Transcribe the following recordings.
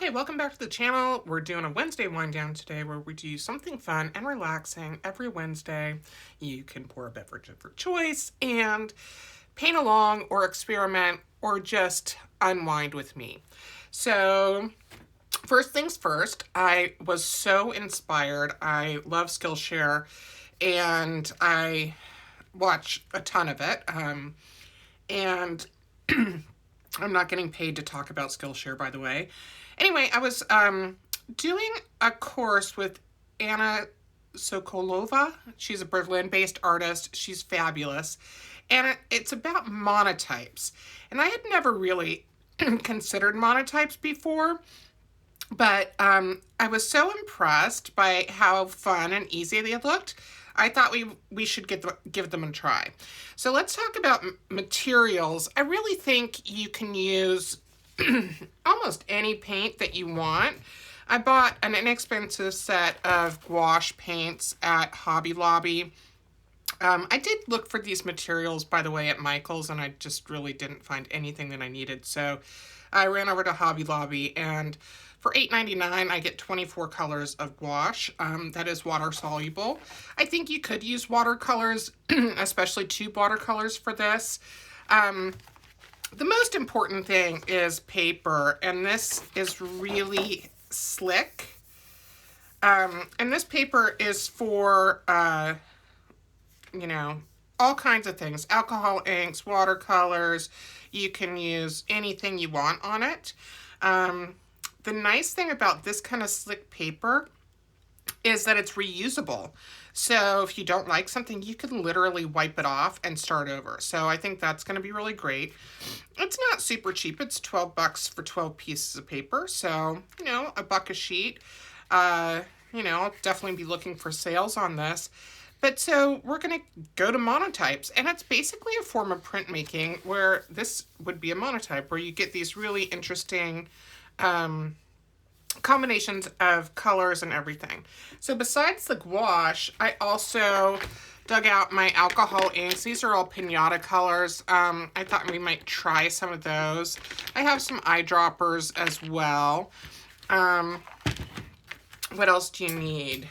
Okay, welcome back to the channel. We're doing a Wednesday wind down today where we do something fun and relaxing every Wednesday. You can pour a beverage of your choice and paint along or experiment or just unwind with me. So first things first, I was so inspired. I love Skillshare and I watch a ton of it. And I'm not getting paid to talk about Skillshare, by the way. Anyway, I was doing a course with Anna Sokolova. She's a Berlin-based artist. She's fabulous. And it's about monotypes. And I had never really considered monotypes before, but I was so impressed by how fun and easy they looked. I thought we should give them a try. So let's talk about materials. I really think you can use almost any paint that you want. I bought an inexpensive set of gouache paints at Hobby Lobby. I did look for these materials, by the way, at Michael's, and I just really didn't find anything that I needed. So I ran over to Hobby Lobby, and for $8.99, I get 24 colors of gouache. That is water soluble. I think you could use watercolors, especially tube watercolors for this. The most important thing is paper, and this is really slick. And this paper is for, you know, all kinds of things. Alcohol inks, watercolors. You can use anything you want on it. The nice thing about this kind of slick paper is that it's reusable. So if you don't like something, you can literally wipe it off and start over. So I think that's going to be really great. It's not super cheap. It's 12 bucks for 12 pieces of paper. So, you know, $1 a sheet. You know, I'll definitely be looking for sales on this. But so we're going to go to monotypes, and it's basically a form of printmaking where this would be a monotype, where you get these really interesting combinations of colors and everything. So besides the gouache, I also dug out my alcohol inks. These are all pinata colors. I thought we might try some of those. I have some eyedroppers as well. What else do you need?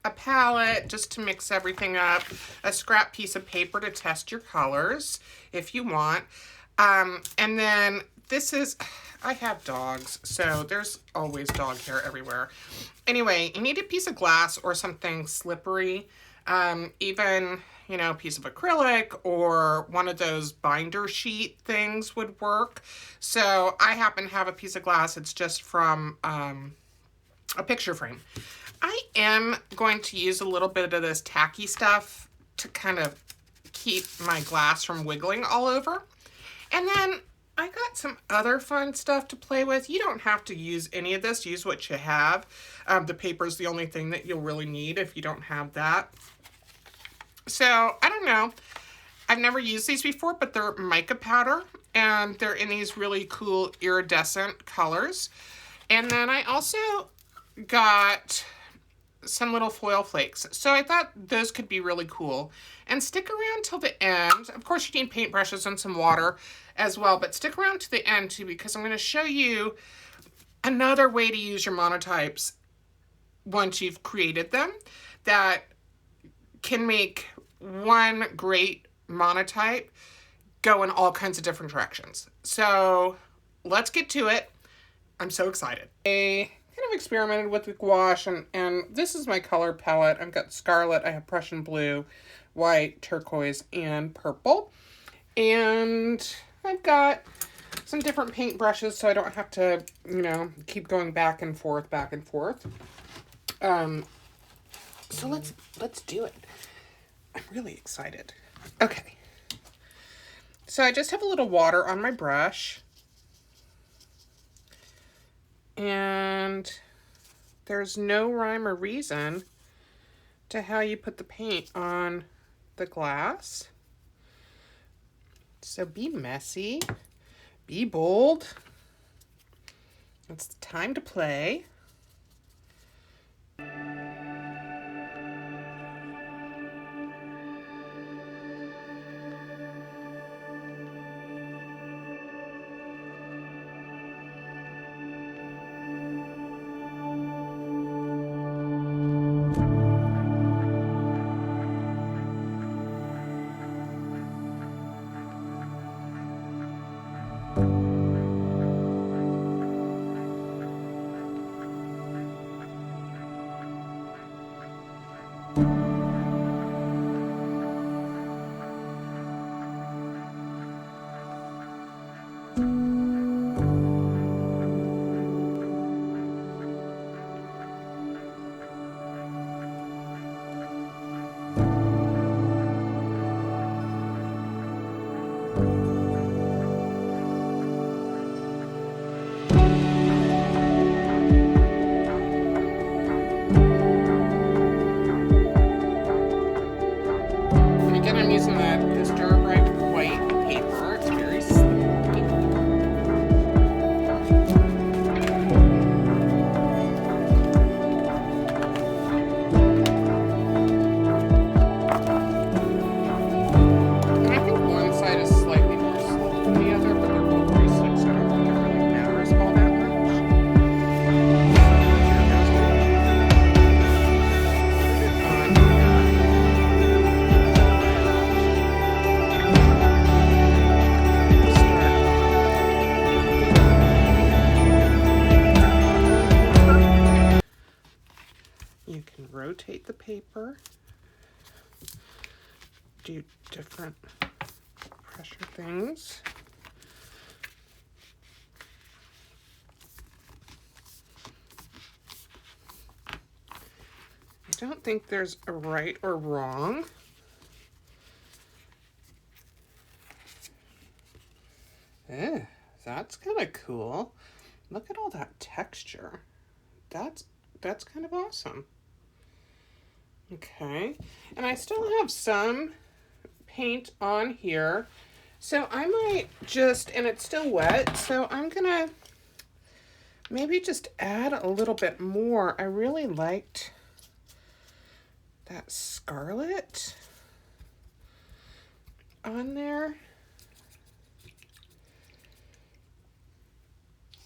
A palette just to mix everything up, a scrap piece of paper to test your colors if you want. And then this is, I have dogs, so there's always dog hair everywhere. Anyway, you need a piece of glass or something slippery, even, you know, a piece of acrylic or one of those binder sheet things would work. So I happen to have a piece of glass. It's just from a picture frame. I am going to use a little bit of this tacky stuff to kind of keep my glass from wiggling all over. And then I got some other fun stuff to play with. You don't have to use any of this. Use what you have. The paper is the only thing that you'll really need if you don't have that. So, I don't know. I've never used these before, but they're mica powder, and they're in these really cool iridescent colors. And then I also got some little foil flakes. So I thought those could be really cool. And stick around till the end. Of course, you need paintbrushes and some water as well, but stick around to the end too, because I'm going to show you another way to use your monotypes once you've created them that can make one great monotype go in all kinds of different directions. So let's get to it. I'm so excited. I kind of experimented with the gouache, and this is my color palette. I've got scarlet, I have Prussian blue, white, turquoise, and purple. And I've got some different paint brushes so I don't have to, you know, keep going back and forth, back and forth. So let's do it. I'm really excited. Okay. So I just have a little water on my brush. And there's no rhyme or reason to how you put the paint on the glass. So be messy, be bold. It's time to play. rotate the paper, do different pressure things. I don't think there's a right or wrong. That's kind of cool. Look at all that texture. That's kind of awesome. Okay, and I still have some paint on here. So I might just, and it's still wet, so I'm gonna maybe just add a little bit more. I really liked that scarlet on there.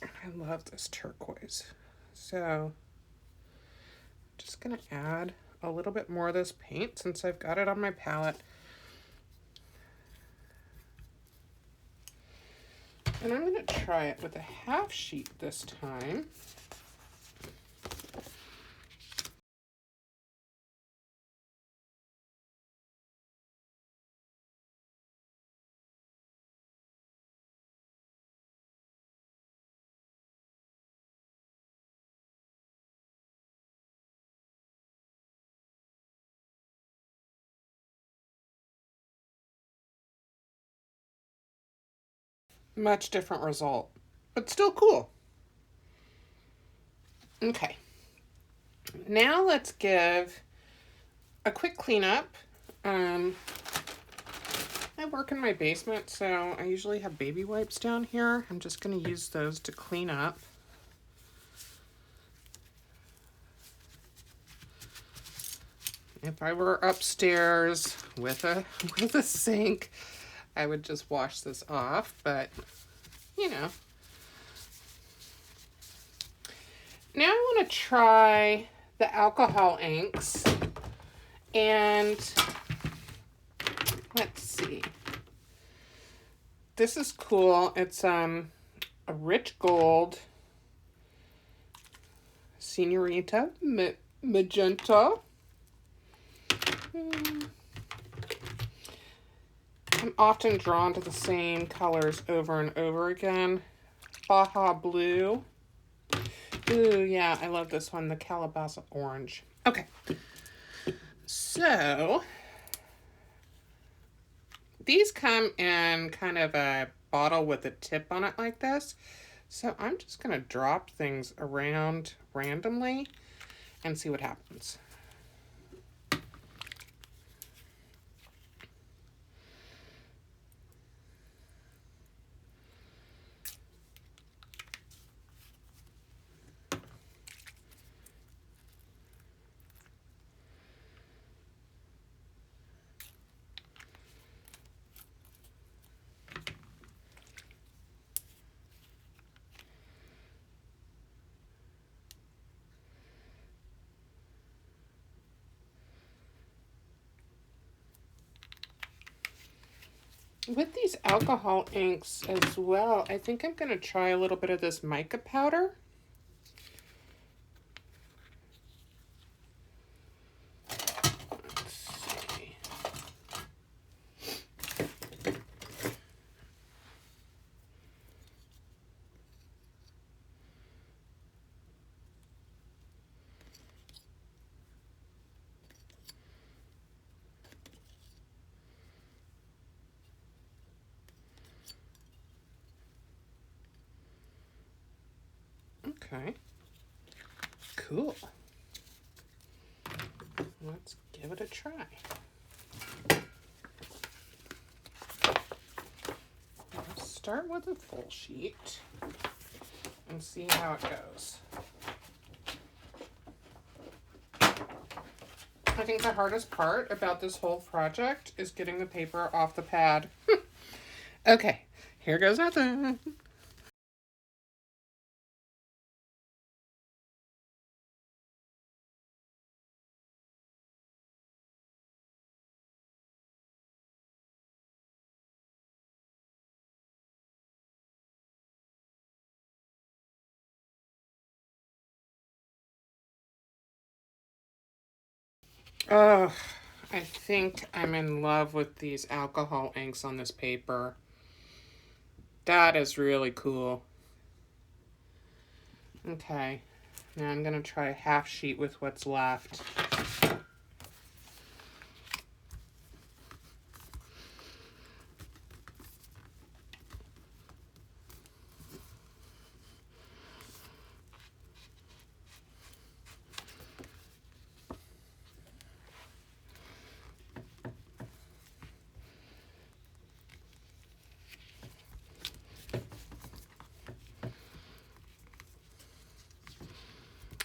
I love this turquoise. So I'm just gonna add a little bit more of this paint since I've got it on my palette. And I'm gonna try it with a half sheet this time. Much different result, but still cool. Okay, now let's give a quick cleanup. I work in my basement, so I usually have baby wipes down here. I'm just going to use those to clean up. If I were upstairs with a sink, I would just wash this off, but you know. Now I want to try the alcohol inks, and let's see. This is cool. It's a rich gold Senorita magenta. I'm often drawn to the same colors over and over again. Baja blue. Ooh, yeah, I love this one, the Calabaza orange. Okay, so these come in kind of a bottle with a tip on it like this. So I'm just gonna drop things around randomly and see what happens. With these alcohol inks as well, I think I'm going to try a little bit of this mica powder. Let's see. Okay, cool. Let's give it a try. Let's start with a full sheet and see how it goes. I think the hardest part about this whole project is getting the paper off the pad. Okay, here goes nothing. Oh, I think I'm in love with these alcohol inks on this paper. That is really cool. Okay, now I'm going to try a half sheet with what's left.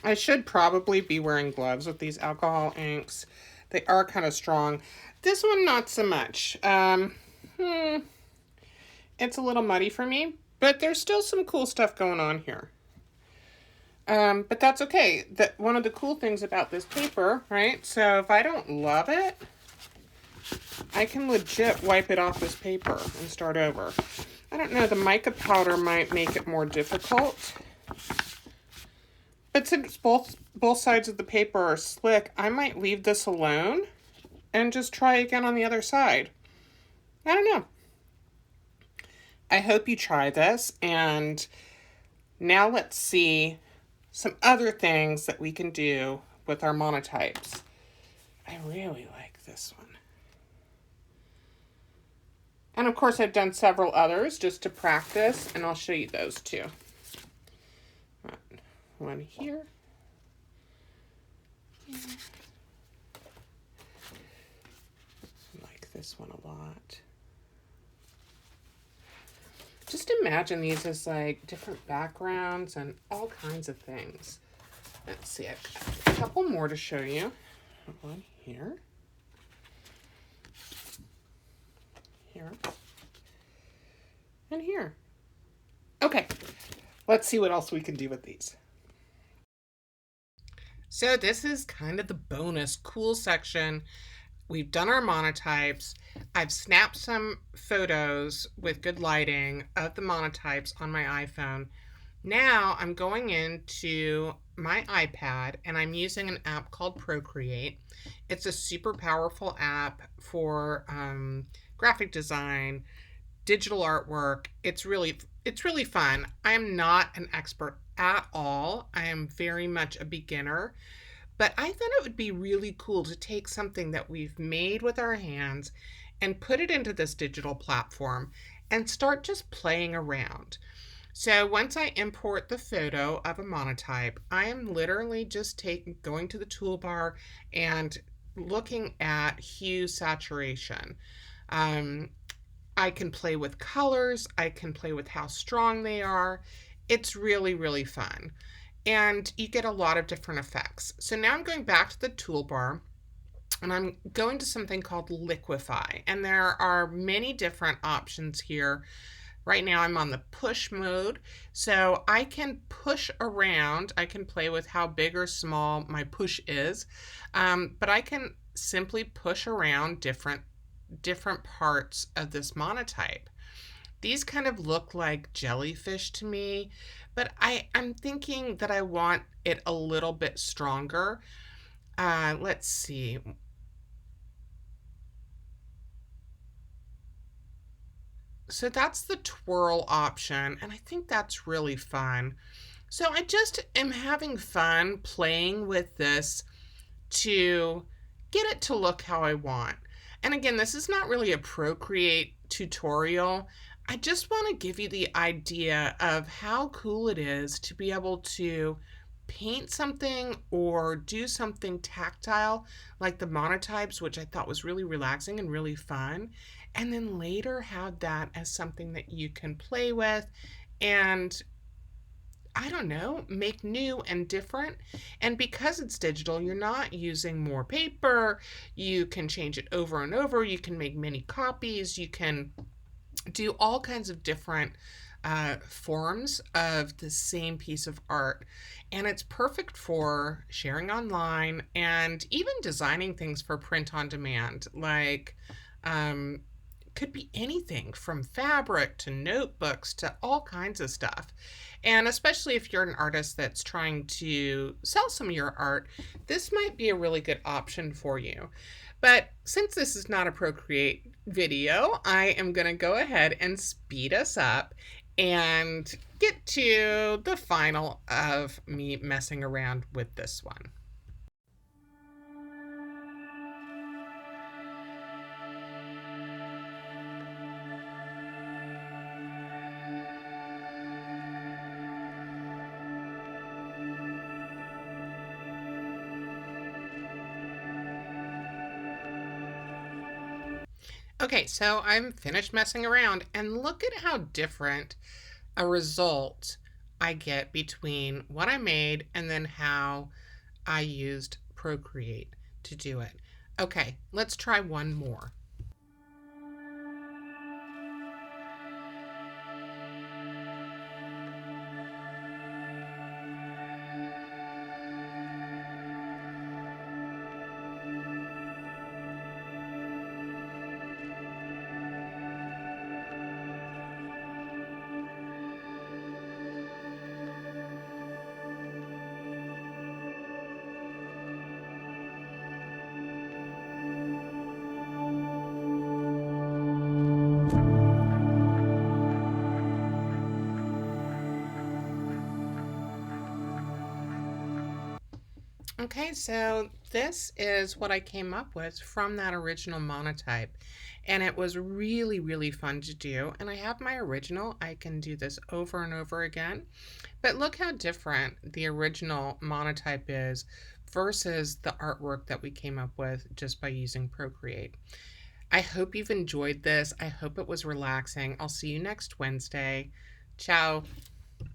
I should probably be wearing gloves with these alcohol inks. They are kind of strong. This one, not so much. It's a little muddy for me, but there's still some cool stuff going on here. But that's okay. That one of the cool things about this paper, right? So if I don't love it, I can legit wipe it off this paper and start over. I don't know, the mica powder might make it more difficult. But since both sides of the paper are slick, I might leave this alone and just try again on the other side. I don't know. I hope you try this, and now let's see some other things that we can do with our monotypes. I really like this one. And of course I've done several others just to practice, and I'll show you those too. One here. I like this one a lot. Just imagine these as like different backgrounds and all kinds of things. Let's see, I've got a couple more to show you. One here. Here. And here. Okay, let's see what else we can do with these. So this is kind of the bonus cool section. We've done our monotypes. I've snapped some photos with good lighting of the monotypes on my iPhone. Now I'm going into my iPad and I'm using an app called Procreate. It's a super powerful app for graphic design, digital artwork. It's really fun. I am not an expert at all. I am very much a beginner. But I thought it would be really cool to take something that we've made with our hands and put it into this digital platform and start just playing around. So once I import the photo of a monotype, I am literally just going to the toolbar and looking at hue saturation. I can play with colors. I can play with how strong they are. It's really, really fun. And you get a lot of different effects. So now I'm going back to the toolbar and I'm going to something called liquify. And there are many different options here. Right now I'm on the push mode. So I can push around. I can play with how big or small my push is. But I can simply push around different parts of this monotype. These kind of look like jellyfish to me, but I'm thinking that I want it a little bit stronger. Let's see. So that's the twirl option, and I think that's really fun. So I just am having fun playing with this to get it to look how I want. And again, this is not really a Procreate tutorial. I just want to give you the idea of how cool it is to be able to paint something or do something tactile like the monotypes, which I thought was really relaxing and really fun, and then later have that as something that you can play with and I don't know, make new and different. And because it's digital, you're not using more paper. You can change it over and over. You can make many copies. You can do all kinds of different forms of the same piece of art. And it's perfect for sharing online and even designing things for print on demand, like could be anything from fabric to notebooks to all kinds of stuff. And especially if you're an artist that's trying to sell some of your art, this might be a really good option for you. But since this is not a Procreate video, I am going to go ahead and speed us up and get to the final of me messing around with this one. Okay, so I'm finished messing around, and look at how different a result I get between what I made and then how I used Procreate to do it. Okay, let's try one more. Okay, so this is what I came up with from that original monotype. And it was really, really fun to do. And I have my original. I can do this over and over again. But look how different the original monotype is versus the artwork that we came up with just by using Procreate. I hope you've enjoyed this. I hope it was relaxing. I'll see you next Wednesday. Ciao.